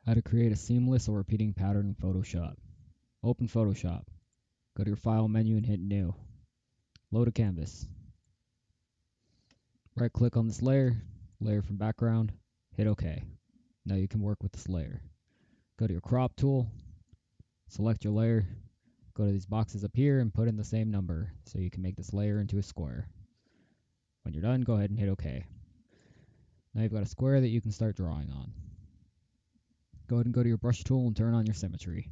How to create a seamless or repeating pattern in Photoshop. Open Photoshop. Go to your File menu and hit New. Load a canvas. Right click on this layer, layer from background, hit OK. Now you can work with this layer. Go to your Crop tool, select your layer, go to these boxes up here and put in the same number so you can make this layer into a square. When you're done, go ahead and hit OK. Now you've got a square that you can start drawing on. Go ahead and go to your brush tool and turn on your symmetry.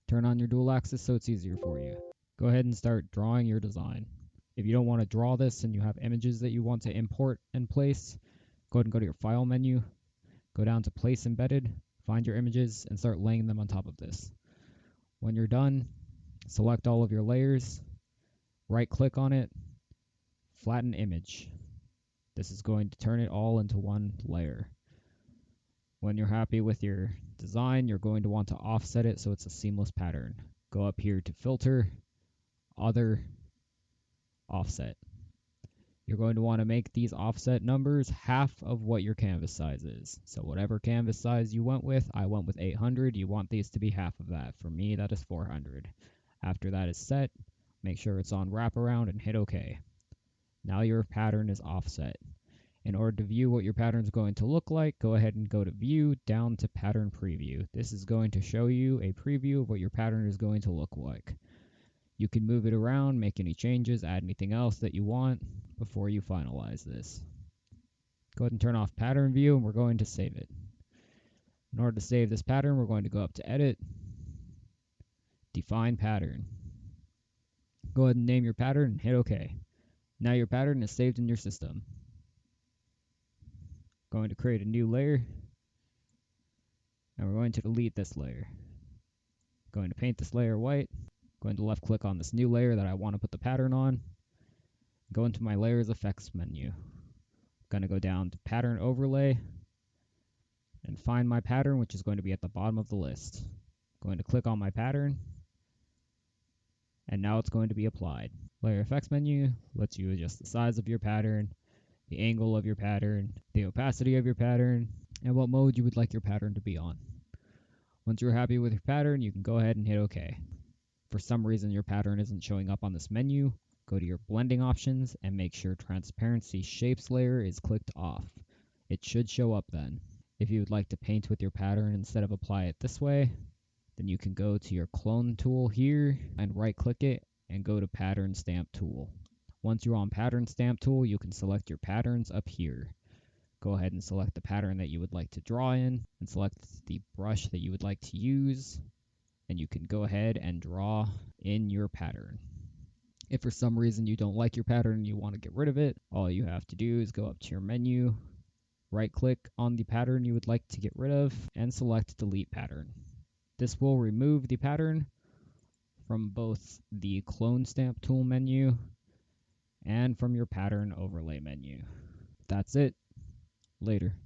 Turn on your dual axis so it's easier for you. Go ahead and start drawing your design. If you don't want to draw this and you have images that you want to import and place, go ahead and go to your File menu, go down to Place Embedded, find your images, and start laying them on top of this. When you're done, select all of your layers, right-click on it, flatten image. This is going to turn it all into one layer. When you're happy with your design, you're going to want to offset it so it's a seamless pattern. Go up here to Filter, Other, Offset. You're going to want to make these offset numbers half of what your canvas size is. So whatever canvas size you went with, I went with 800. You want these to be half of that. For me, that is 400. After that is set, make sure it's on wraparound and hit OK. Now your pattern is offset. In order to view what your pattern is going to look like, go ahead and go to View, down to Pattern Preview. This is going to show you a preview of what your pattern is going to look like. You can move it around, make any changes, add anything else that you want before you finalize this. Go ahead and turn off Pattern View, and we're going to save it. In order to save this pattern, we're going to go up to Edit, Define Pattern. Go ahead and name your pattern and hit OK. Now your pattern is saved in your system. Going to create a new layer, and we're going to delete this layer. Going to paint this layer white. Going to left click on this new layer that I want to put the pattern on. Go into my Layers Effects menu. Going to go down to Pattern Overlay and find my pattern, which is going to be at the bottom of the list. Going to click on my pattern, and now it's going to be applied. Layer Effects menu lets you adjust the size of your pattern, the angle of your pattern, the opacity of your pattern, and what mode you would like your pattern to be on. Once you're happy with your pattern, you can go ahead and hit OK. For some reason your pattern isn't showing up on this menu, go to your blending options and make sure Transparency Shapes layer is clicked off. It should show up then. If you would like to paint with your pattern instead of apply it this way, then you can go to your Clone tool here and right click it and go to Pattern Stamp tool. Once you're on Pattern Stamp tool, you can select your patterns up here. Go ahead and select the pattern that you would like to draw in and select the brush that you would like to use, and you can go ahead and draw in your pattern. If for some reason you don't like your pattern and you want to get rid of it, all you have to do is go up to your menu, right click on the pattern you would like to get rid of, and select Delete Pattern. This will remove the pattern from both the Clone Stamp tool menu and from your Pattern Overlay menu. That's it. Later.